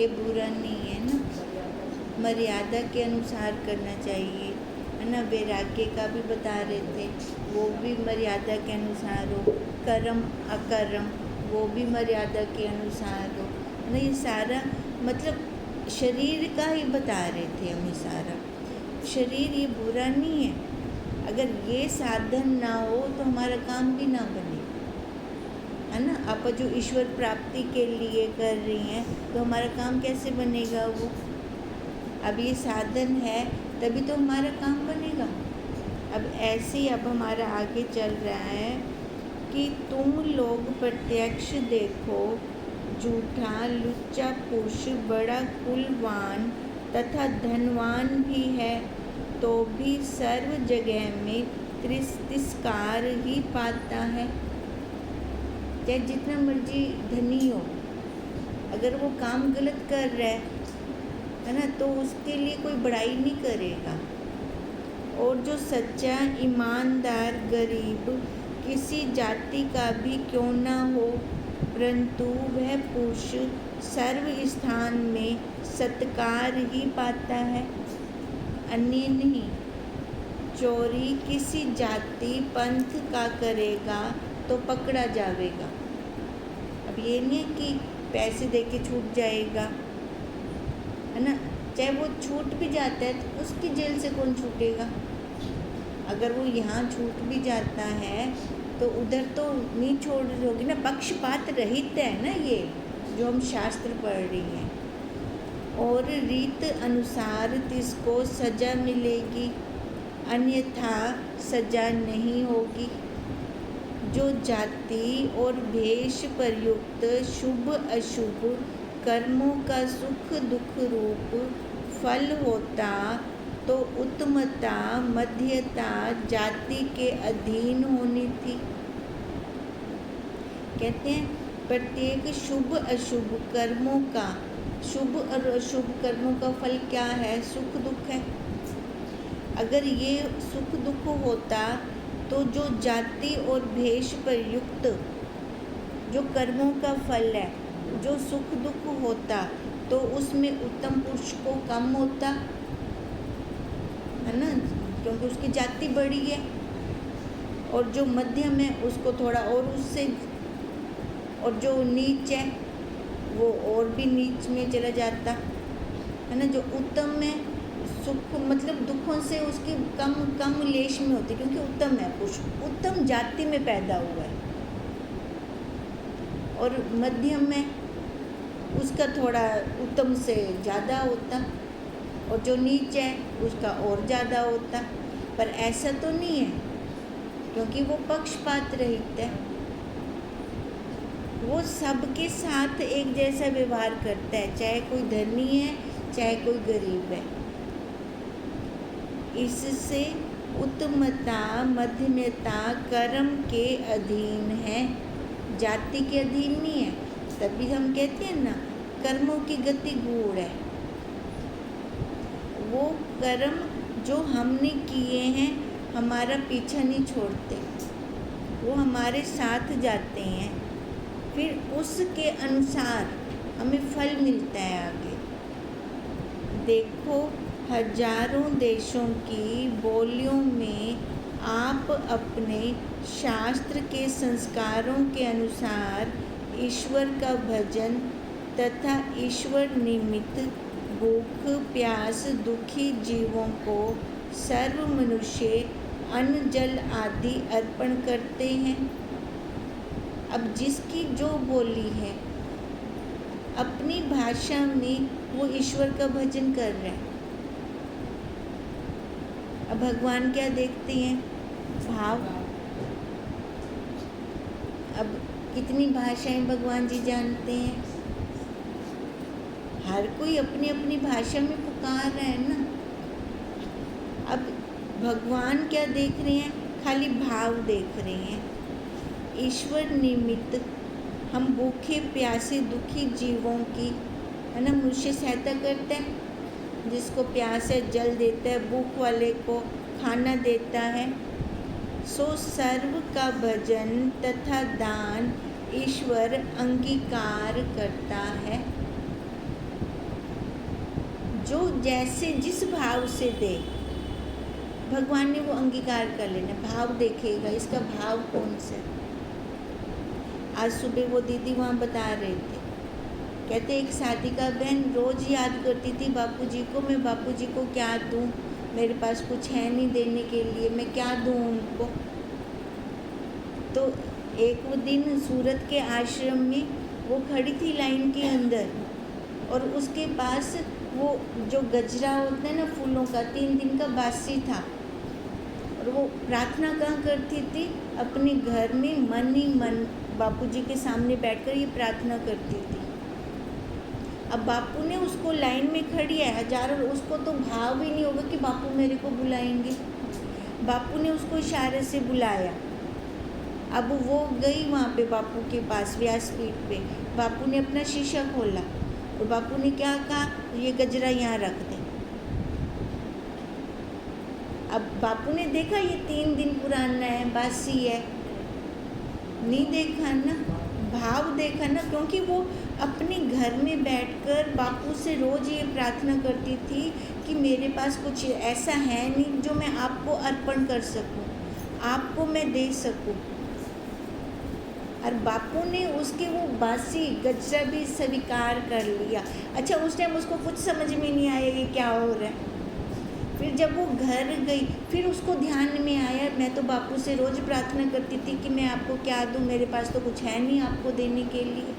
ये बुरा नहीं है ना। मर्यादा के अनुसार करना चाहिए, है ना। वैराग्य का भी बता रहे थे, वो भी मर्यादा के अनुसार हो। कर्म अकर्म वो भी मर्यादा के अनुसार हो, है ना। ये सारा मतलब शरीर का ही बता रहे थे हमें सारा। शरीर ये बुरा नहीं है, अगर ये साधन ना हो तो हमारा काम भी ना बने, है ना। आप जो ईश्वर प्राप्ति के लिए कर रही हैं तो हमारा काम कैसे बनेगा वो। अब ये साधन है तभी तो हमारा काम बनेगा। अब ऐसे ही अब हमारा आगे चल रहा है कि तुम लोग प्रत्यक्ष देखो, झूठा लुच्चा पुरुष बड़ा कुलवान तथा धनवान भी है तो भी सर्व जगह में तिरस्कार ही पाता है। चाहे जितना मर्जी धनी हो, अगर वो काम गलत कर रहा है ना, तो उसके लिए कोई बड़ाई नहीं करेगा। और जो सच्चा ईमानदार गरीब किसी जाति का भी क्यों ना हो, परंतु वह पुरुष सर्व स्थान में सत्कार ही पाता है, अन्य नहीं। चोरी किसी जाति पंथ का करेगा तो पकड़ा जाएगा। अब ये नहीं है कि पैसे देके छूट जाएगा, है ना। चाहे वो छूट भी जाता है तो उसकी जेल से कौन छूटेगा। अगर वो यहाँ छूट भी जाता है तो उधर तो नहीं छोड़ होगी ना। पक्षपात रहित है ना ये जो हम शास्त्र पढ़ रही हैं। और रीत अनुसार तिसको सजा मिलेगी, अन्यथा सजा नहीं होगी। जो जाति और भेष प्रयुक्त शुभ अशुभ कर्मों का सुख दुख रूप फल होता तो उत्तमता मध्यता जाति के अधीन होनी थी। कहते हैं प्रत्येक शुभ अशुभ कर्मों का, शुभ और अशुभ कर्मों का फल क्या है, सुख दुख है। अगर ये सुख दुख होता तो जो जाति और भेष प्रयुक्त जो कर्मों का फल है, जो सुख दुख होता, तो उसमें उत्तम पुरुष को कम होता, है ना, क्योंकि उसकी जाति बड़ी है। और जो मध्यम है उसको थोड़ा और उससे, और जो नीच है वो और भी नीच में चला जाता, है ना। जो उत्तम है सुख मतलब दुखों से उसकी कम कम लेश में होती, क्योंकि उत्तम है पुरुष, उत्तम जाति में पैदा हुआ है। और मध्यम में उसका थोड़ा उत्तम से ज़्यादा होता, और जो नीच है उसका और ज़्यादा होता। पर ऐसा तो नहीं है, क्योंकि वो पक्षपात रहित है। वो सबके साथ एक जैसा व्यवहार करता है, चाहे कोई धनी है चाहे कोई गरीब है। इससे उत्तमता मध्यमता कर्म के अधीन है, जाति के अधीन नहीं है। तभी हम कहते हैं ना, कर्मों की गति गूढ़ है। वो कर्म जो हमने किए हैं हमारा पीछा नहीं छोड़ते, वो हमारे साथ जाते हैं, फिर उसके अनुसार हमें फल मिलता है आगे। देखो हजारों देशों की बोलियों में आप अपने शास्त्र के संस्कारों के अनुसार ईश्वर का भजन तथा ईश्वर निमित्त भूख प्यास दुखी जीवों को सर्व मनुष्य अन्न जल आदि अर्पण करते हैं। अब जिसकी जो बोली है अपनी भाषा में वो ईश्वर का भजन कर रहे हैं। अब भगवान क्या देखते हैं, भाव। अब कितनी भाषाएं भगवान जी जानते हैं, हर कोई अपनी अपनी भाषा में पुकार रहा है ना। अब भगवान क्या देख रहे हैं, खाली भाव देख रहे हैं। ईश्वर निमित्त हम भूखे प्यासे दुखी जीवों की, है ना, मनुष्य सहायता करता है। जिसको प्यास है जल देता है, भूख वाले को खाना देता है। सो सर्व का भजन तथा दान ईश्वर अंगीकार करता है। जो जैसे जिस भाव से दे, भगवान ने वो अंगीकार कर लेना। भाव देखेगा, इसका भाव कौन सा। आज सुबह वो दीदी वहाँ बता रहे थे, कहते एक साधिका बहन रोज़ याद करती थी बापूजी को, मैं बापूजी को क्या दूँ, मेरे पास कुछ है नहीं देने के लिए, मैं क्या दूँ उनको। तो एक वो दिन सूरत के आश्रम में वो खड़ी थी लाइन के अंदर, और उसके पास वो जो गजरा होता है ना फूलों का, 3 दिन का बासी था, और वो प्रार्थना कहाँ करती थी, अपने घर में मन ही मन बापूजी के सामने बैठकर ये प्रार्थना करती थी। अब बापू ने उसको लाइन में खड़ी है हजारों, उसको तो भाव ही नहीं होगा कि बापू मेरे को बुलाएंगे। बापू ने उसको इशारे से बुलाया। अब वो गई वहाँ पे बापू के पास व्यासपीठ पे, बापू ने अपना शीशा खोला और बापू ने क्या कहा, ये गजरा यहाँ रख दे। अब बापू ने देखा ये 3 दिन पुराना है, बासी है, नहीं देखा ना, भाव देखा ना, क्योंकि वो अपने घर में बैठकर बापू से रोज़ ये प्रार्थना करती थी कि मेरे पास कुछ ऐसा है नहीं जो मैं आपको अर्पण कर सकूं, आपको मैं दे सकूं। और बापू ने उसके वो बासी गजरा भी स्वीकार कर लिया। अच्छा, उस टाइम उसको कुछ समझ में नहीं आया ये क्या हो रहा है। फिर जब वो घर गई, फिर उसको ध्यान में आया, मैं तो बापू से रोज़ प्रार्थना करती थी कि मैं आपको क्या दूं, मेरे पास तो कुछ है नहीं आपको देने के लिए।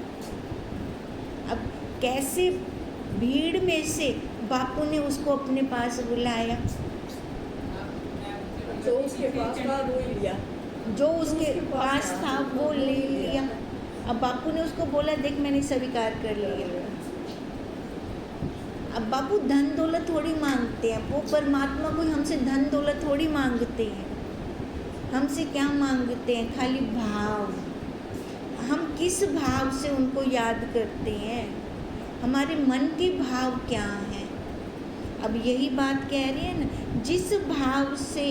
अब कैसे भीड़ में से बापू ने उसको अपने पास बुलाया, जो उसके पास था वो ही लिया, जो उसके पास था वो ले लिया। अब बापू ने उसको बोला, देख मैंने स्वीकार कर लिया। अब बापू धन दौलत थोड़ी मांगते हैं, वो परमात्मा कोई हमसे धन दौलत थोड़ी मांगते हैं। हमसे क्या मांगते हैं, खाली भाव। हम किस भाव से उनको याद करते हैं, हमारे मन के भाव क्या हैं। अब यही बात कह रही है ना, जिस भाव से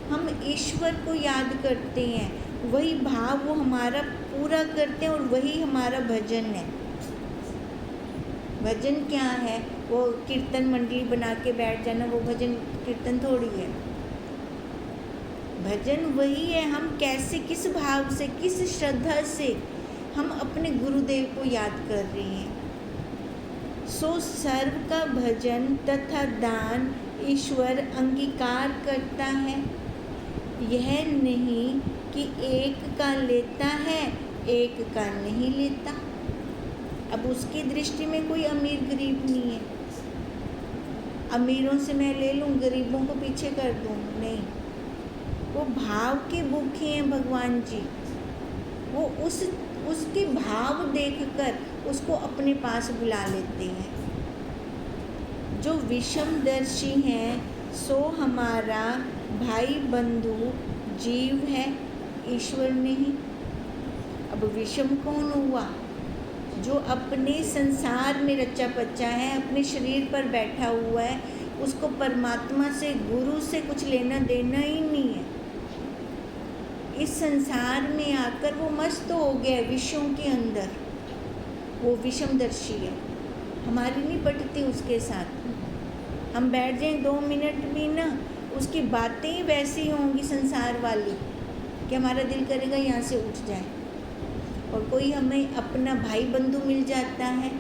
हम ईश्वर को याद करते हैं वही भाव वो हमारा पूरा करते हैं, और वही हमारा भजन है। भजन क्या है, वो कीर्तन मंडली बना के बैठ जाना, वो भजन कीर्तन थोड़ी है। भजन वही है, हम कैसे, किस भाव से, किस श्रद्धा से हम अपने गुरुदेव को याद कर रहे हैं। सो सर्व का भजन तथा दान ईश्वर अंगीकार करता है। यह नहीं कि एक का लेता है, एक का नहीं लेता। अब उसकी दृष्टि में कोई अमीर गरीब नहीं है, अमीरों से मैं ले लूँ, गरीबों को पीछे कर दूँ, नहीं। वो भाव के भूखे हैं भगवान जी। वो उसके भाव देखकर उसको अपने पास बुला लेते हैं। जो विषमदर्शी हैं सो हमारा भाई बंधु जीव है, ईश्वर नहीं। अब विषम कौन हुआ, जो अपने संसार में रचा पच्चा है, अपने शरीर पर बैठा हुआ है, उसको परमात्मा से, गुरु से कुछ लेना देना ही नहीं है। इस संसार में आकर वो मस्त हो गया विषयों के अंदर, वो विषमदर्शी है। हमारी नहीं पटती उसके साथ। हम बैठ जाएं 2 मिनट भी ना, उसकी बातें ही वैसी होंगी संसार वाली कि हमारा दिल करेगा यहाँ से उठ जाए। और कोई हमें अपना भाई बंधु मिल जाता है,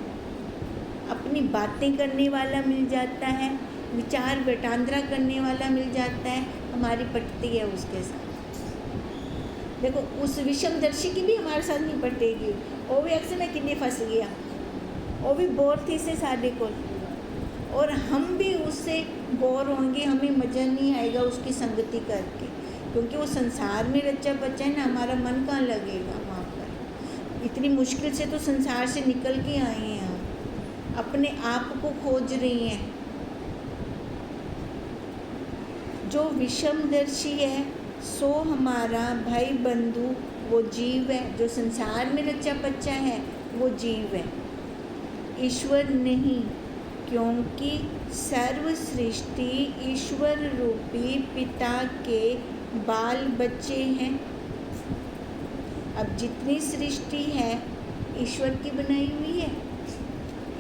अपनी बातें करने वाला मिल जाता है, विचार वटांद्रा करने वाला मिल जाता है, हमारी पटती है उसके साथ। देखो उस विषमदर्शी की भी हमारे साथ नहीं पटेगी, वो भी अक्सर मैं किन्ने फंस गया, वो भी बोर थी से साढ़े को, और हम भी उससे बोर होंगे, हमें मज़ा नहीं आएगा उसकी संगति करके, क्योंकि वो संसार में रचा बच्चा है ना, हमारा मन कहाँ लगेगा वहाँ पर। इतनी मुश्किल से तो संसार से निकल के आए हैं हम, अपने आप को खोज रही हैं। जो विषमदर्शी है सो हमारा भाई बंधु वो जीव है, जो संसार में रचा बच्चा है वो जीव है, ईश्वर नहीं। क्योंकि सर्व सृष्टि ईश्वर रूपी पिता के बाल बच्चे हैं। अब जितनी सृष्टि है ईश्वर की बनाई हुई है,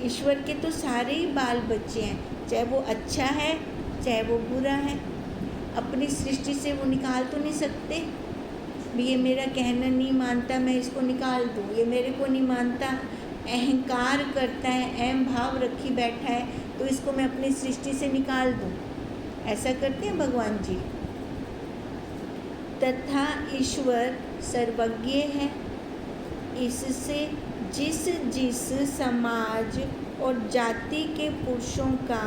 ईश्वर के तो सारे ही बाल बच्चे हैं, चाहे वो अच्छा है चाहे वो बुरा है। अपनी सृष्टि से वो निकाल तो नहीं सकते भी ये मेरा कहना नहीं मानता, मैं इसको निकाल दूँ, ये मेरे को नहीं मानता, अहंकार करता है, अहम भाव रखी बैठा है, तो इसको मैं अपनी सृष्टि से निकाल दूँ। ऐसा करते हैं भगवान जी। तथा ईश्वर सर्वज्ञ है, इससे जिस जिस समाज और जाति के पुरुषों का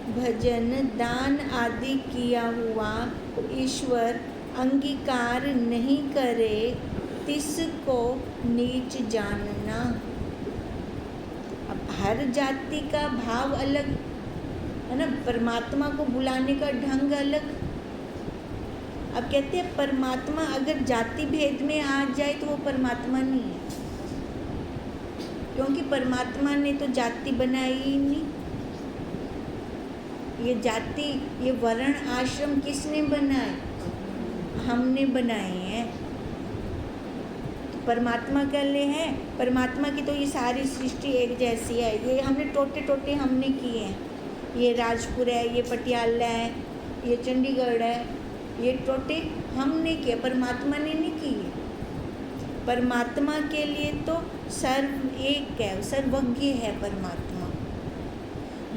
भजन दान आदि किया हुआ ईश्वर अंगीकार नहीं करे, तिसको नीच जानना। अब हर जाति का भाव अलग है ना, परमात्मा को बुलाने का ढंग अलग। अब कहते हैं परमात्मा अगर जाति भेद में आ जाए तो वो परमात्मा नहीं है, क्योंकि परमात्मा ने तो जाति बनाई ही नहीं। ये जाति, ये वर्ण आश्रम किसने बनाए? हमने बनाए हैं। तो परमात्मा के लिए है, परमात्मा की तो ये सारी सृष्टि एक जैसी है, ये हमने टोटे टोटे हमने किए हैं। ये राजपुर है, ये पटियाला है, ये चंडीगढ़ है, ये टोटे हमने किए, परमात्मा ने नहीं किए। परमात्मा के लिए तो सर्व एक है, सर्वज्ञ है परमात्मा।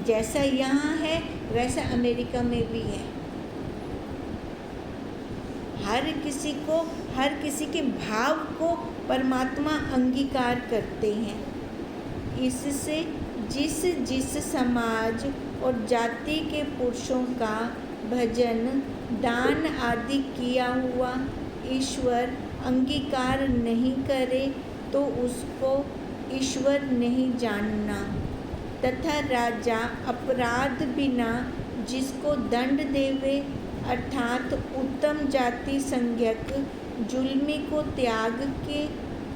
जैसा यहाँ है वैसा अमेरिका में भी है। हर किसी के भाव को परमात्मा अंगीकार करते हैं। इससे जिस जिस समाज और जाति के पुरुषों का भजन दान आदि किया हुआ ईश्वर अंगीकार नहीं करे तो उसको ईश्वर नहीं जानना। तथा राजा अपराध बिना जिसको दंड देवे, अर्थात उत्तम जाति संज्ञक जुल्मी को त्याग के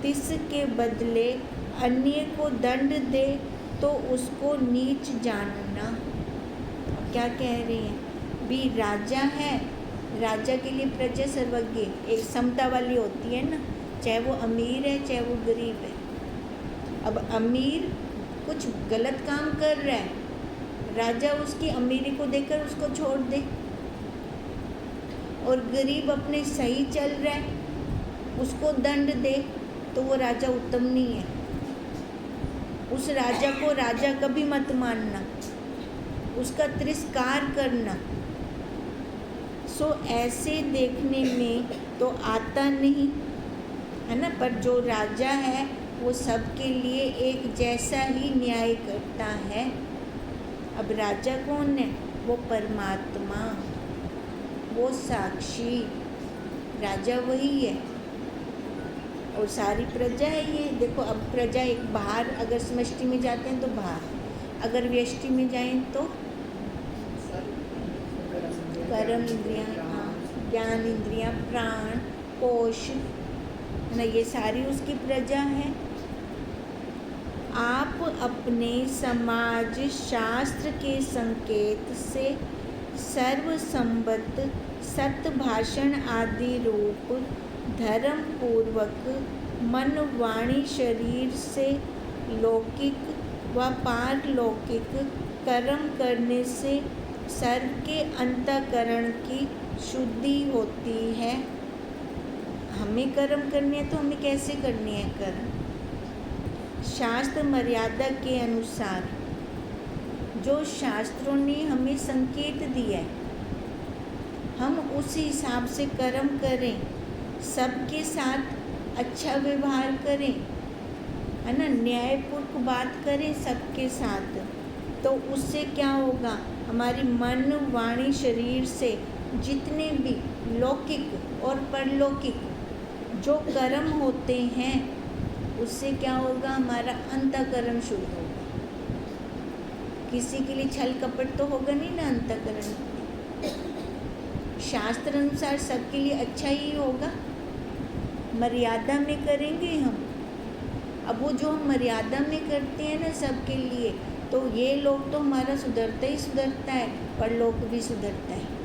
तिसके बदले अन्य को दंड दे तो उसको नीच जानना। अब क्या कह रही हैं भी, राजा है, राजा के लिए प्रजा सर्वज्ञ, एक समता वाली होती है ना, चाहे वो अमीर है चाहे वो गरीब है। अब अमीर कुछ गलत काम कर रहा है, राजा उसकी अमीरी को देखकर उसको छोड़ दे, और गरीब अपने सही चल रहा है उसको दंड दे, तो वो राजा उत्तम नहीं है। उस राजा को राजा कभी मत मानना, उसका तिरस्कार करना। सो ऐसे देखने में तो आता नहीं है ना, पर जो राजा है वो सबके लिए एक जैसा ही न्याय करता है। अब राजा कौन है? वो परमात्मा, वो साक्षी राजा वही है, और सारी प्रजा है ये। देखो अब प्रजा एक बाहर, अगर समष्टि में जाते हैं तो बाहर, अगर व्यष्टि में जाएं तो कर्म इंद्रियाँ, ज्ञान इंद्रियाँ, प्राण, कोश ना, ये सारी उसकी प्रजा है। आप अपने समाज शास्त्र के संकेत से सर्वसंबद्ध सत्भाषण आदि रूप धर्म पूर्वक मन वाणी शरीर से लौकिक व पारलौकिक कर्म करने से सर्व के अंतःकरण की शुद्धि होती है। हमें कर्म करने हैं तो हमें कैसे करनी है कर्म? शास्त्र मर्यादा के अनुसार, जो शास्त्रों ने हमें संकेत दिया है, हम उस हिसाब से कर्म करें, सबके साथ अच्छा व्यवहार करें, है ना, न्यायपूर्वक बात करें सबके साथ, तो उससे क्या होगा? हमारी मन वाणी शरीर से जितने भी लौकिक और परलौकिक जो कर्म होते हैं, उससे क्या होगा? हमारा अंतःकरण शुद्ध होगा। किसी के लिए छल कपट तो होगा नहीं ना अंतःकरण। शास्त्र अनुसार सबके लिए अच्छा ही होगा, मर्यादा में करेंगे हम। अब वो जो हम मर्यादा में करते हैं ना सबके लिए, तो ये लोग तो हमारा सुधरता ही सुधरता है, परलोक भी सुधरता है।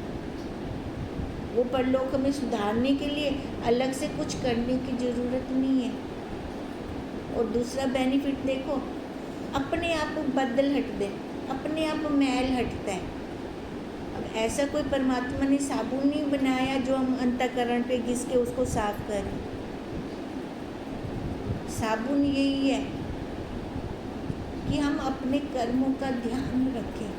वो परलोक हमें सुधारने के लिए अलग से कुछ करने की ज़रूरत नहीं है। और दूसरा बेनिफिट देखो, अपने आप बदल हटते, अपने आप मैल हटता है। अब ऐसा कोई परमात्मा ने साबुन नहीं बनाया जो हम अंतःकरण पे घिस के उसको साफ करें। साबुन यही है कि हम अपने कर्मों का ध्यान रखें,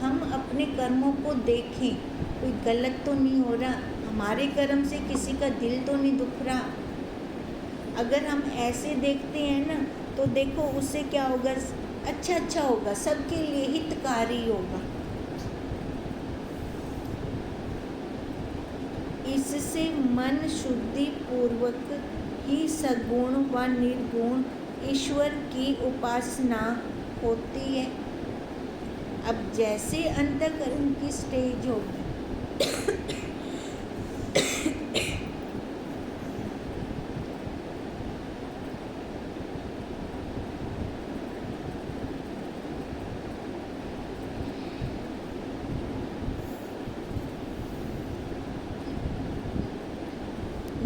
हम अपने कर्मों को देखें, कोई गलत तो नहीं हो रहा, हमारे कर्म से किसी का दिल तो नहीं दुख रहा। अगर हम ऐसे देखते हैं ना तो देखो उससे क्या होगा, अच्छा होगा, सबके लिए हितकारी होगा। इससे मन शुद्धि पूर्वक ही सगुण व निर्गुण ईश्वर की उपासना होती है। अब जैसे अंतःकरण की स्टेज होगी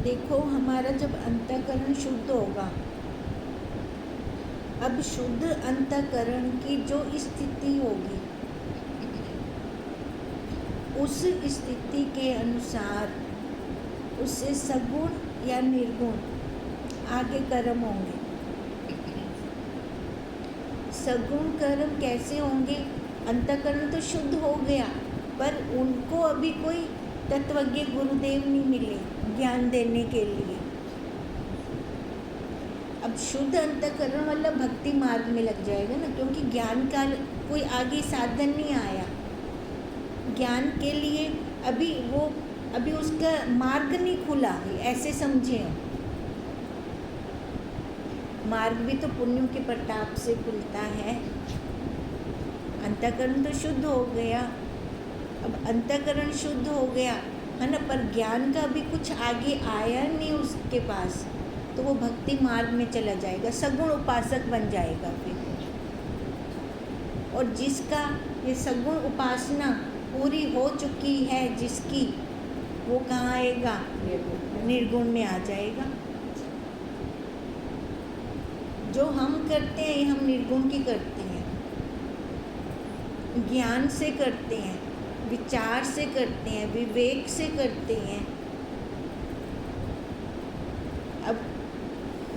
देखो हमारा जब अंतःकरण शुद्ध होगा, अब शुद्ध अंतःकरण की जो स्थिति होगी उस स्थिति के अनुसार उससे सगुण या निर्गुण आगे कर्म होंगे। सगुण कर्म कैसे होंगे? अंतःकरण तो शुद्ध हो गया पर उनको अभी कोई तत्वज्ञ गुरुदेव नहीं मिले ज्ञान देने के लिए। अब शुद्ध अंतःकरण वाला भक्ति मार्ग में लग जाएगा ना, क्योंकि ज्ञान का कोई आगे साधन नहीं आया। ज्ञान के लिए अभी उसका मार्ग नहीं खुला है, ऐसे समझे हो। मार्ग भी तो पुण्यों के प्रताप से खुलता है। अंतःकरण तो शुद्ध हो गया, अब अंतःकरण शुद्ध हो गया है ना, पर ज्ञान का भी कुछ आगे आया नहीं उसके पास, तो वो भक्ति मार्ग में चला जाएगा, सगुण उपासक बन जाएगा फिर। और जिसका ये सगुण उपासना पूरी हो चुकी है जिसकी, वो कहाँ आएगा? निर्गुण में आ जाएगा। जो हम करते हैं हम निर्गुण की करते हैं, ज्ञान से करते हैं, विचार से करते हैं, विवेक से करते हैं। अब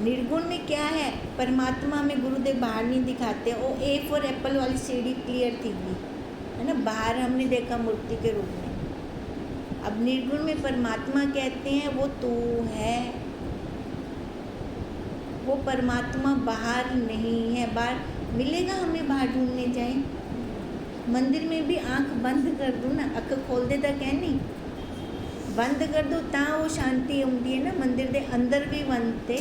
निर्गुण में क्या है? परमात्मा में गुरुदेव बाहर नहीं दिखाते। वो ए फॉर एप्पल वाली सीढ़ी क्लियर थी है ना, बाहर हमने देखा मूर्ति के रूप में। अब निर्गुण में परमात्मा कहते हैं वो तू है, वो परमात्मा बाहर नहीं है। बाहर मिलेगा हमें, बाहर ढूंढने जाए? मंदिर में भी आंख बंद कर दो ना, अख खोल दे तक है नहीं, बंद कर दो ता वो शांति आती है ना। मंदिर दे अंदर भी बनते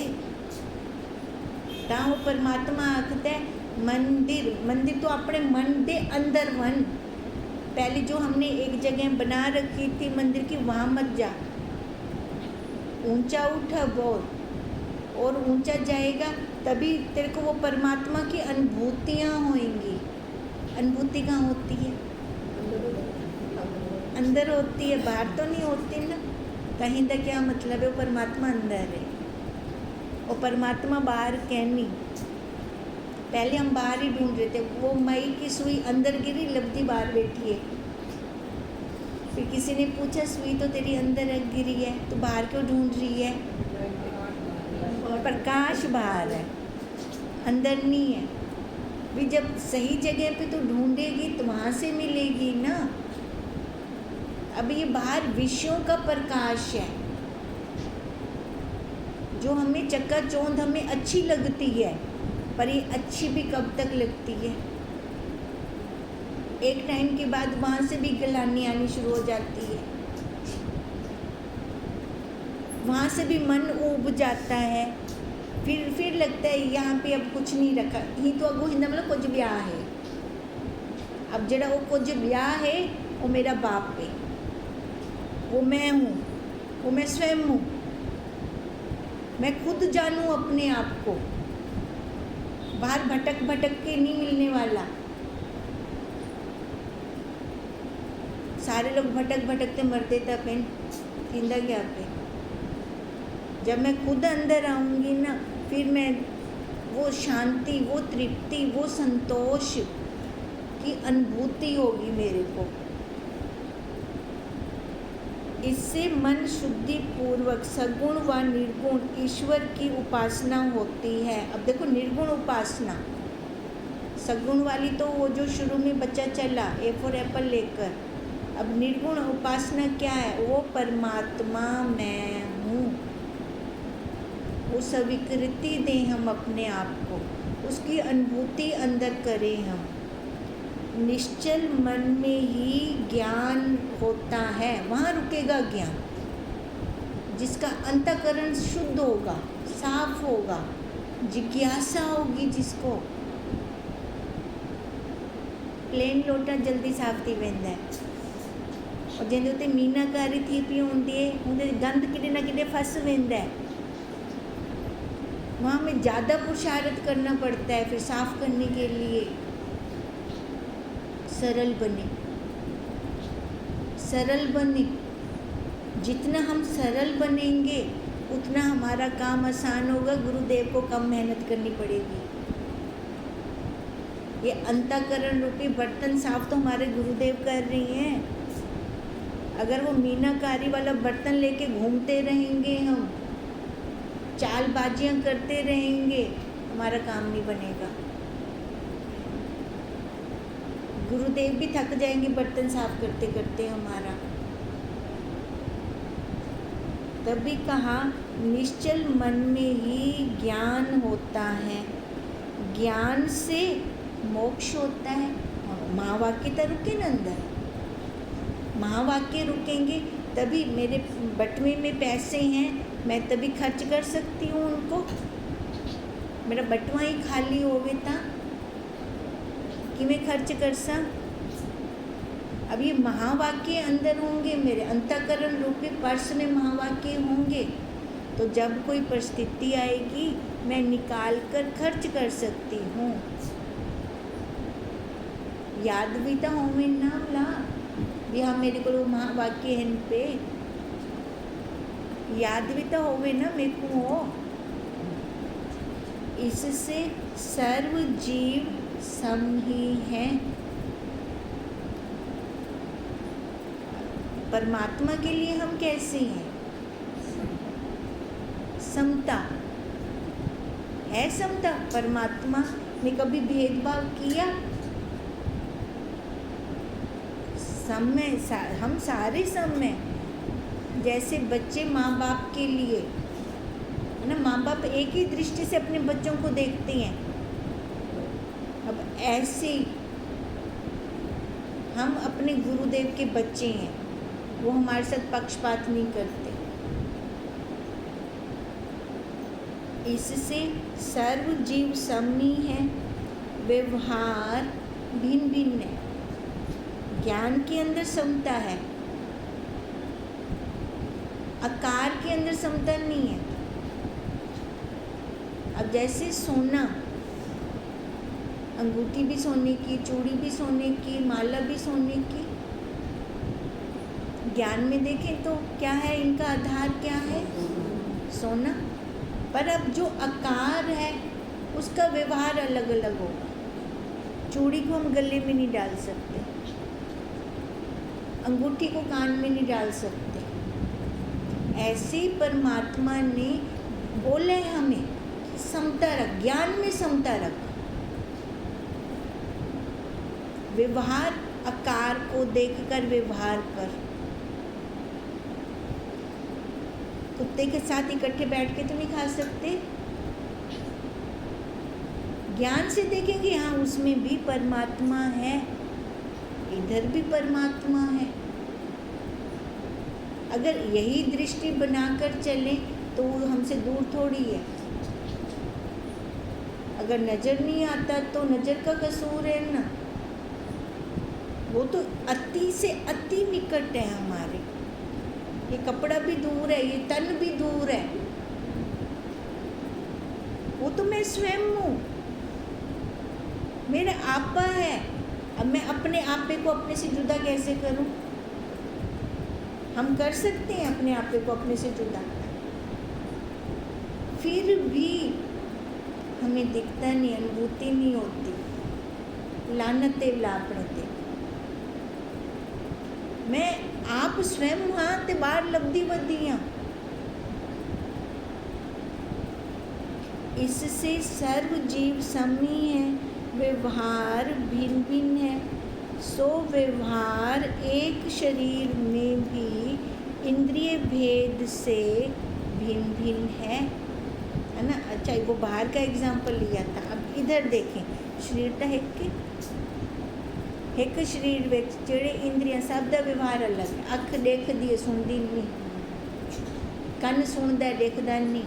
ता वो परमात्मा आखता है मंदिर तो अपने मन दे अंदर वन। पहले जो हमने एक जगह बना रखी थी मंदिर की, वहाँ मत जा, ऊंचा उठा बहुत, और ऊंचा जाएगा तभी तेरे को वो परमात्मा की अनुभूतियाँ होंगी। अनुभूति कहाँ होती है? अंदर होती है, बाहर तो नहीं होती ना। कहीं का क्या मतलब है? वो परमात्मा अंदर है और परमात्मा बाहर कहनी। पहले हम बाहर ही ढूंढ रहे थे, वो मई की सुई अंदर गिरी, लब्धि बाहर बैठी है। फिर किसी ने पूछा सुई तो तेरी अंदर गिरी है, तो बाहर क्यों ढूंढ रही है? प्रकाश बाहर है, अंदर नहीं है। भी जब सही जगह पे तो ढूंढेगी तो वहाँ से मिलेगी ना। अब ये बाहर विषयों का प्रकाश है जो हमें चकाचौंध हमें अच्छी लगती है, पर ये अच्छी भी कब तक लगती है? एक टाइम के बाद वहाँ से भी गिलानी आनी शुरू हो जाती है, वहाँ से भी मन ऊब जाता है। फिर लगता है यहाँ पे अब कुछ नहीं रखा ही तो अगो हिंदा मतलब कुछ ब्याह है। अब जरा वो कुछ ब्याह है वो मेरा बाप है, वो मैं हूँ, वो मैं स्वयं हूँ। मैं खुद जानूँ अपने आप को, बाहर भटक के नहीं मिलने वाला। सारे लोग भटकते मरते था पेन जिंदा क्या पे। जब मैं खुद अंदर आऊँगी ना, फिर मैं वो शांति, वो तृप्ति, वो संतोष की अनुभूति होगी मेरे को। इससे मन शुद्धि पूर्वक सगुण व निर्गुण ईश्वर की उपासना होती है। अब देखो, निर्गुण उपासना, सगुण वाली तो वो जो शुरू में बच्चा चला ए फॉर एप्पल लेकर। अब निर्गुण उपासना क्या है? वो परमात्मा मैं हूँ, वो स्वीकृति दें हम अपने आप को, उसकी अनुभूति अंदर करें हम। निश्चल मन में ही ज्ञान होता है, वहाँ रुकेगा ज्ञान, जिसका अंतःकरण शुद्ध होगा, साफ होगा, जिज्ञासा होगी जिसको। प्लेन लोटा जल्दी साफ थी वेंदा है, और जिंदे उत्ते मीनाकारी थी पई होंदी है, उनके गंद किते ना किते फस वेंदा है। वहाँ में ज़्यादा पुरुषार्थ करना पड़ता है फिर साफ करने के लिए। सरल बने, सरल बने। जितना हम सरल बनेंगे उतना हमारा काम आसान होगा, गुरुदेव को कम मेहनत करनी पड़ेगी। ये अंतःकरण रूपी बर्तन साफ तो हमारे गुरुदेव कर रही हैं। अगर वो मीनाकारी वाला बर्तन लेके घूमते रहेंगे, हम चालबाजियाँ करते रहेंगे, हमारा काम नहीं बनेगा। गुरुदेव भी थक जाएंगे बर्तन साफ करते करते हमारा। तभी कहा निश्चल मन में ही ज्ञान होता है, ज्ञान से मोक्ष होता है। महावाक्य तो रुके न अंदर, महावाक्य रुकेंगे तभी मेरे बटुए में पैसे हैं, मैं तभी खर्च कर सकती हूँ उनको। मेरा बटुआ ही खाली होवे ता कि मैं खर्च कर सा। अब ये महावाक्य अंदर होंगे, मेरे अंतःकरण रूपी पर्स में महावाक्य होंगे, तो जब कोई परिस्थिति आएगी मैं निकाल कर खर्च कर सकती हूँ। याद भी तो होवे ना ला भी हाँ मेरे को महावाक्य है पे, याद भी तो होवे ना मेरे को हो। इससे सर्व जीव सम ही है। परमात्मा के लिए हम कैसे हैं? समता है, समता। परमात्मा ने कभी भेदभाव किया? सम में हम सारे सम में। जैसे बच्चे माँ बाप के लिए है ना, माँ बाप एक ही दृष्टि से अपने बच्चों को देखते हैं। अब ऐसे हम अपने गुरुदेव के बच्चे हैं, वो हमारे साथ पक्षपात नहीं करते। इससे सर्व जीव समनी है, व्यवहार भिन्न भिन्न है। ज्ञान के अंदर समता है, आकार के अंदर समता नहीं है। अब जैसे सोना, अंगूठी भी सोने की, चूड़ी भी सोने की, माला भी सोने की। ज्ञान में देखें तो क्या है, इनका आधार क्या है? सोना। पर अब जो आकार है उसका व्यवहार अलग अलग होगा। चूड़ी को हम गले में नहीं डाल सकते, अंगूठी को कान में नहीं डाल सकते। ऐसे ही परमात्मा ने बोले हमें समता रख, ज्ञान में समता रख। व्यवहार आकार को देखकर व्यवहार कर। कुत्ते के साथ इकट्ठे बैठ के तो नहीं खा सकते। ज्ञान से देखेंगे, हाँ उसमें भी परमात्मा है, इधर भी परमात्मा है। अगर यही दृष्टि बनाकर चले तो वो हमसे दूर थोड़ी है। अगर नज़र नहीं आता तो नज़र का कसूर है ना, वो तो अति से अति निकट है हमारे। ये कपड़ा भी दूर है, ये तन भी दूर है, वो तो मैं स्वयं हूँ, मेरा आपा है। अब मैं अपने आपे को अपने से जुदा कैसे करूं? हम कर सकते हैं अपने आपे को अपने से जुदा, फिर भी हमें दिखता नहीं, अनुभूति नहीं होती। लानत है लापने ते मैं आप स्वयं वहाँ ते बाहर लब्धी बदी हाँ। इससे सर्व जीव समी है, व्यवहार भिन्न भिन्न है। सो व्यवहार एक शरीर में भी इंद्रिय भेद से भिन्न भिन्न है ना। अच्छा, वो बाहर का एग्जाम्पल लिया था। अब इधर देखें, शरीर तो एक शरीर विच जेड़े इंद्रियां सब दा व्यवहार अलग है। अख देखदी है, सुनदी नहीं, कन सुनदा है, देखदा नहीं।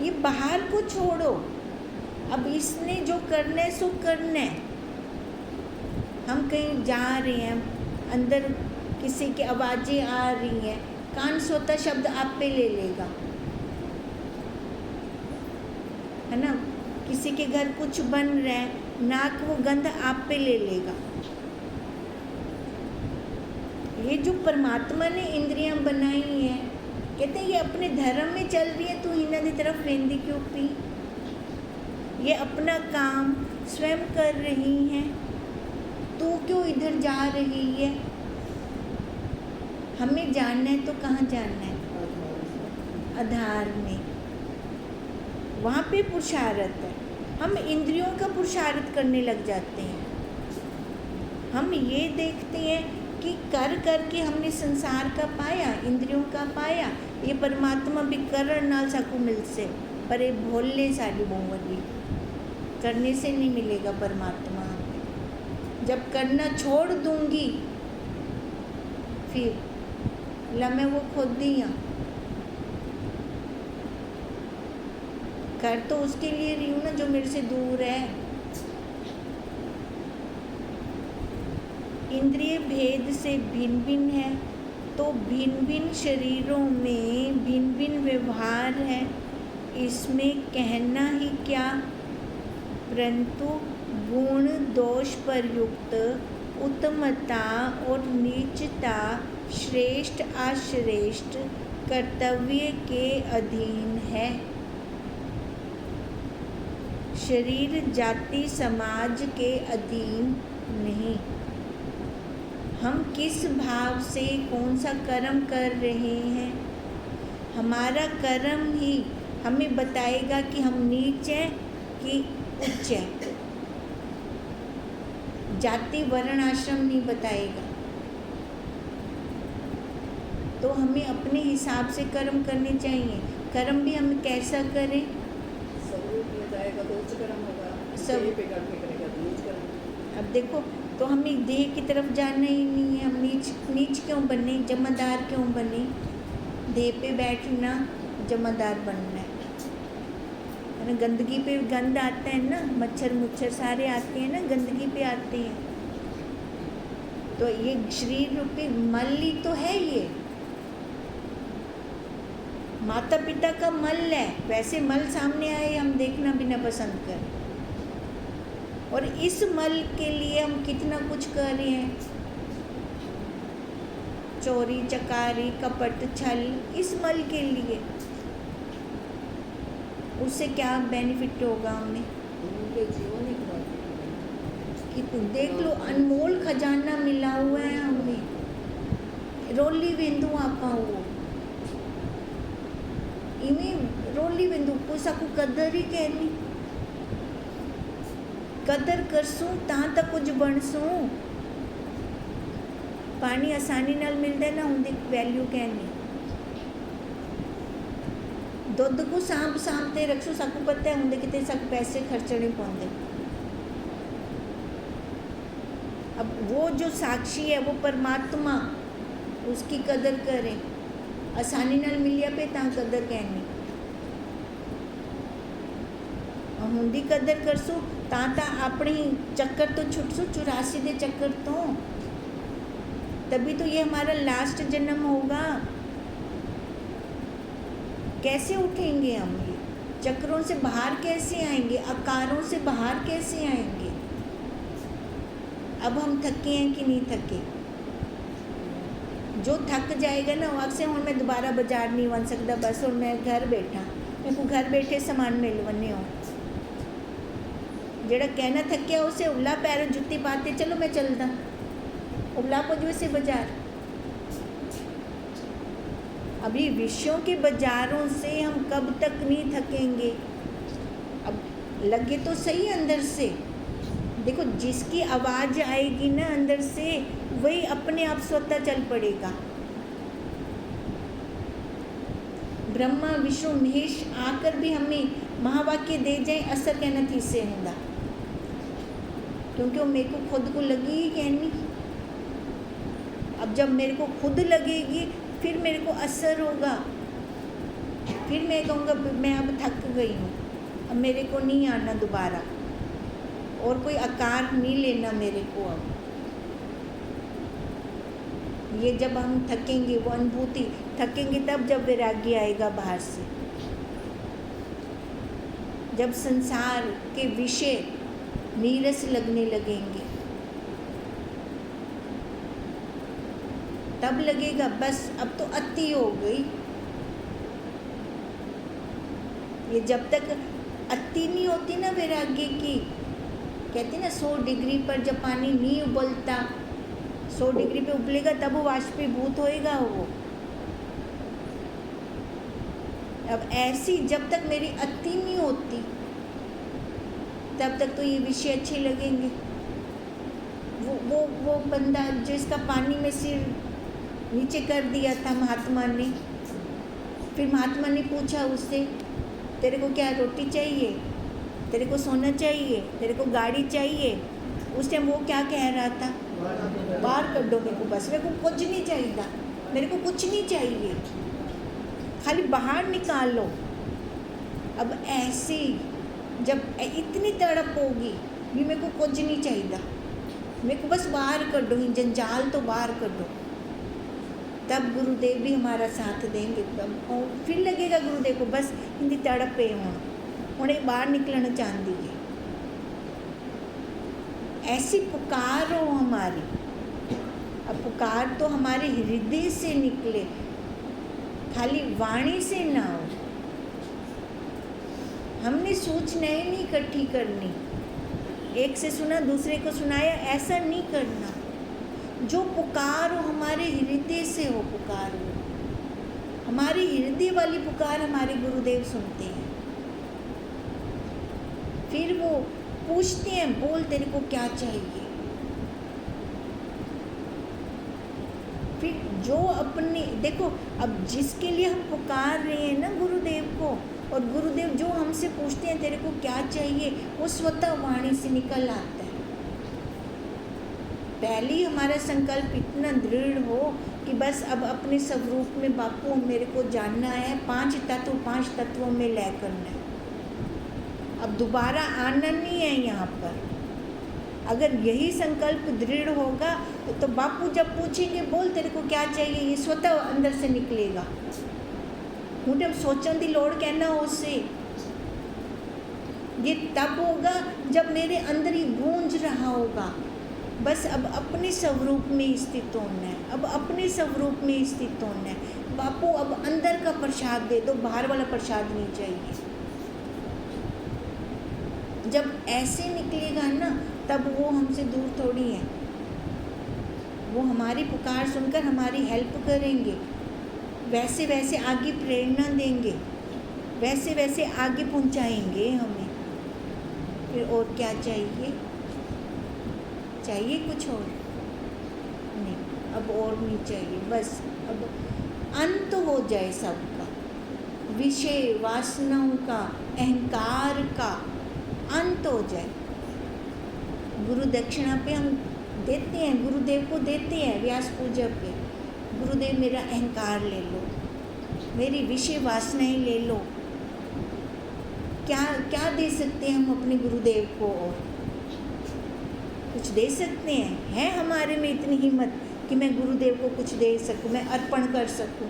ये बाहर को छोड़ो, अब इसने जो करना है सो करना है। हम कहीं जा रहे हैं, अंदर किसी की आवाज़ें आ रही हैं, कान सोता शब्द आप पे ले लेगा, है ना। किसी के घर कुछ बन रहा है, नाक वो गंध आप पे ले लेगा। ये जो परमात्मा ने इंद्रियां बनाई हैं, कहते हैं ये अपने धर्म में चल रही है, तू इन्हां दी तरफ वेंदी क्यों पी। ये अपना काम स्वयं कर रही हैं, तू क्यों इधर जा रही है। हमें जानना है तो कहाँ जानना है? आधार में, वहाँ पे पुरुषार्थ है। हम इंद्रियों का पुरुषार्थ करने लग जाते हैं। हम ये देखते हैं कि कर करके हमने संसार का पाया, इंद्रियों का पाया। ये परमात्मा भी करण नाल साकू मिल से, पर ये भोले साड़ी बहुवली करने से नहीं मिलेगा परमात्मा। जब करना छोड़ दूंगी फिर ला मैं वो खुद ही हाँ। कर तो उसके लिए रही हूँ ना जो मेरे से दूर है। इंद्रिय भेद से भिन्न भिन्न है, तो भिन्न भिन्न शरीरों में भिन्न भिन्न व्यवहार है। इसमें कहना ही क्या, परंतु गुण दोष पर युक्त उत्तमता और नीचता, श्रेष्ठ अश्रेष्ठ कर्तव्य के अधीन है। शरीर जाति समाज के अधीन नहीं। हम किस भाव से कौन सा कर्म कर रहे हैं, हमारा कर्म ही हमें बताएगा कि हम नीच हैं कि उच्च हैं। जाति वर्ण आश्रम नहीं बताएगा। तो हमें अपने हिसाब से कर्म करने चाहिए। कर्म भी हम कैसा करें, सब अब देखो, तो हमें देह की तरफ जाना ही नहीं है। हम नीच क्यों बने, जमादार क्यों बने। देह पे बैठना जमादार बनना है ना। गंदगी पे गंद आता है ना, मच्छर मुच्छर सारे आते हैं ना, गंदगी पे आते हैं। तो ये शरीर रूपी मल ही तो है। ये माता पिता का मल है। वैसे मल सामने आए हम देखना भी ना पसंद कर, और इस मल के लिए हम कितना कुछ कर रहे हैं। चोरी चकारी कपट छल, इस मल के लिए। उससे क्या बेनिफिट होगा हमें? कि देख लो, अनमोल खजाना मिला हुआ है हमें। रोली वेंदू आपा वो इवें रोली वेंदू को साकू कदर ही कहनी। कदर करसूं तां तक कुछ बनसूं। पानी आसानी नाल मिलता है ना, उनकी वैल्यू कहनी। दुध को सांभ ते रखसो, साकू पता है उनके कितने साकू पैसे खर्चने पौंदे। अब वो जो साक्षी है वो परमात्मा, उसकी कदर करें। आसानी नाल मिलिया पे तां कदर कहनी। हुंदी कदर करसो तां अपनी चक्कर तो छुटसो 84 दे चक्कर तो। तभी तो ये हमारा लास्ट जन्म होगा। कैसे उठेंगे हम ये चक्रों से बाहर, कैसे आएंगे, आकारों से बाहर कैसे आएंगे। अब हम थके हैं कि नहीं थके? जो थक जाएगा ना वो अक्सर हूँ मैं दोबारा बाजार नहीं बन सकता, बस और मैं घर बैठा, को घर बैठे समान मिलवने हो। जेड़ा कहना थकिया उसे उल्ला पैर जुत्ती पाते चलो मैं चलदा उल्ला को जो से बाजार। अभी विषयों के बाजारों से हम कब तक नहीं थकेंगे। अब लगे तो सही अंदर से, देखो जिसकी आवाज़ आएगी ना अंदर से वही अपने आप स्वतः चल पड़ेगा। ब्रह्मा विष्णु महेश आकर भी हमें महावाक्य दे जाए असर कहना थी से होंदा, क्योंकि वो मेरे को खुद को लगी ही कहनी। अब जब मेरे को खुद लगेगी फिर मेरे को असर होगा, फिर मैं कहूँगा मैं अब थक गई हूँ, अब मेरे को नहीं आना दोबारा और कोई आकार नहीं लेना मेरे को। अब ये जब हम थकेंगे वो अनुभूति थकेंगे तब जब वैराग्य आएगा बाहर से। जब संसार के विषय नीरस लगने लगेंगे तब लगेगा बस अब तो अति हो गई। ये जब तक अति नहीं होती ना वैराग्य की, कहते ना 100 डिग्री पर जब पानी नहीं उबलता 100 डिग्री पे उबलेगा तब वो वाष्पीभूत होएगा वो। अब ऐसी जब तक मेरी अति नहीं होती तब तक तो ये विषय अच्छे लगेंगे। वो बंदा जिसका पानी में सिर नीचे कर दिया था महात्मा ने, फिर महात्मा ने पूछा उससे तेरे को क्या रोटी चाहिए, तेरे को सोना चाहिए, तेरे को गाड़ी चाहिए। उस टाइम वो क्या कह रहा था, बाहर कर दो मेरे को, बस मेरे को कुछ नहीं चाहिए, मेरे को कुछ नहीं चाहिए, खाली बाहर निकालो। अब ऐसे जब इतनी तड़प होगी भी मेरे को कुछ नहीं चाहिए, मेरे को बस बाहर कर दो, जंजाल तो बाहर कर दो, तब गुरुदेव भी हमारा साथ देंगे। तब और फिर लगेगा गुरुदेव को बस हिंदी तड़प पे उन्हें बाहर निकलना चाहती है। ऐसी पुकार हो हमारी। अब पुकार तो हमारे हृदय से निकले, खाली वाणी से ना हो। हमने सूचनाएं नहीं इकट्ठी करनी, एक से सुना दूसरे को सुनाया, ऐसा नहीं करना। जो पुकार हो हमारे हृदय से हो, पुकार हो हमारी हृदय वाली पुकार हमारे गुरुदेव सुनते हैं। फिर वो पूछते हैं बोल तेरे को क्या चाहिए। फिर जो अपने देखो, अब जिसके लिए हम पुकार रहे हैं ना गुरुदेव को, और गुरुदेव जो हमसे पूछते हैं तेरे को क्या चाहिए, वो स्वतः वाणी से निकल आता है। पहले ही हमारा संकल्प इतना दृढ़ हो कि बस अब अपने स्वरूप में बापू मेरे को जानना है, 5 तत्वों में लय करना है, अब दोबारा आना नहीं है यहाँ पर। अगर यही संकल्प दृढ़ होगा तो बापू जब पूछेंगे बोल तेरे को क्या चाहिए, ये स्वतः अंदर से निकलेगा। मुझे सोचने की लोड़ कहना उससे, ये तब होगा जब मेरे अंदर ही गूंज रहा होगा बस अब अपने स्वरूप में स्थित होना है, अब अपने स्वरूप में स्थित होना है। बापू अब अंदर का प्रसाद दे दो, बाहर वाला प्रसाद नहीं चाहिए। जब ऐसे निकलेगा ना तब वो हमसे दूर थोड़ी है, वो हमारी पुकार सुनकर हमारी हेल्प करेंगे, वैसे वैसे आगे प्रेरणा देंगे, वैसे वैसे आगे पहुंचाएंगे हमें। फिर और क्या चाहिए, चाहिए कुछ और नहीं, अब और नहीं चाहिए, बस अब अंत हो जाए सबका, विषय वासनाओं का, अहंकार का अंत हो जाए। गुरु दक्षिणा पे हम देते हैं, गुरुदेव को देते हैं व्यास पूजा पे, गुरुदेव मेरा अहंकार ले लो, मेरी विषय वासनाएं ले लो। क्या क्या दे सकते हैं हम अपने गुरुदेव को, और कुछ दे सकते हैं? है हमारे में इतनी हिम्मत कि मैं गुरुदेव को कुछ दे सकूं, मैं अर्पण कर सकूं?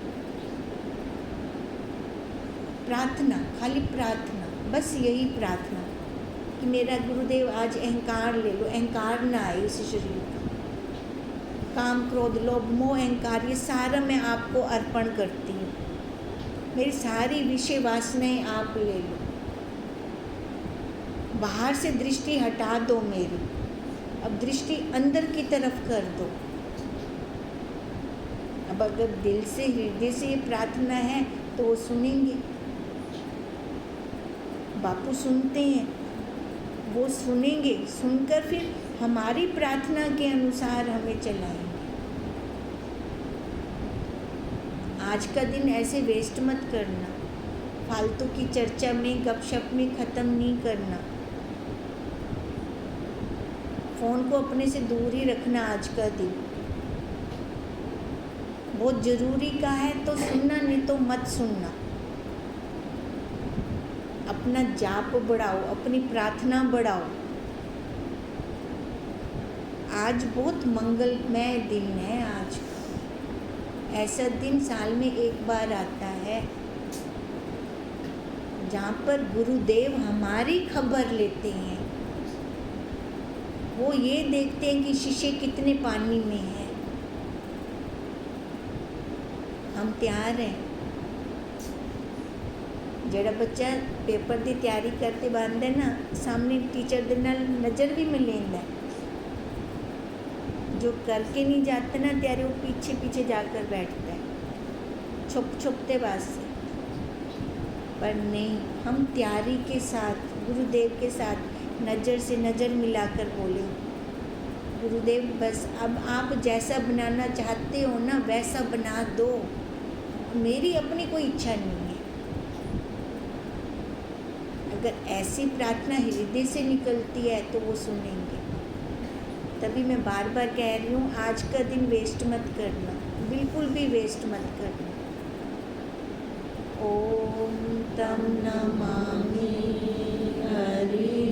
प्रार्थना, खाली प्रार्थना, बस यही प्रार्थना कि मेरा गुरुदेव आज अहंकार ले लो, अहंकार ना आए इस शरीर का, काम क्रोध लोभ मोह अहंकार ये सारा मैं आपको अर्पण करती हूँ। मेरी सारी विषय वासनाएं आप ले लो, बाहर से दृष्टि हटा दो मेरी, अब दृष्टि अंदर की तरफ कर दो। अब अगर दिल से हृदय से ये प्रार्थना है तो वो सुनेंगे। बापू सुनते हैं, वो सुनेंगे, सुनकर फिर हमारी प्रार्थना के अनुसार हमें चलाएंगे। आज का दिन ऐसे वेस्ट मत करना, फालतू की चर्चा में, गपशप में ख़त्म नहीं करना। फ़ोन को अपने से दूर ही रखना। आज का दिन बहुत ज़रूरी का है तो सुनना, नहीं तो मत सुनना। अपना जाप बढ़ाओ, अपनी प्रार्थना बढ़ाओ। आज बहुत मंगलमय दिन है। आज का ऐसा दिन साल में एक बार आता है जहाँ पर गुरुदेव हमारी खबर लेते हैं। वो ये देखते हैं कि शिष्य कितने पानी में है। हम तैयार हैं। जेड़ा बच्चा पेपर की तैयारी करते बांधे ना, सामने टीचर दे नाल नज़र भी मिलेंदा। जो करके नहीं जाता ना तैयारी, वो पीछे पीछे जाकर बैठता है, छुपते वास्ते। पर नहीं, हम तैयारी के साथ, गुरुदेव के साथ नज़र से नज़र मिलाकर बोले, गुरुदेव बस अब आप जैसा बनाना चाहते हो ना वैसा बना दो, मेरी अपनी कोई इच्छा नहीं है। अगर ऐसी प्रार्थना हृदय से निकलती है तो वो सुनेंगे। तभी मैं बार बार कह रही हूँ, आज का दिन वेस्ट मत करना, बिल्कुल भी वेस्ट मत करना। ओम तम नमामि हरि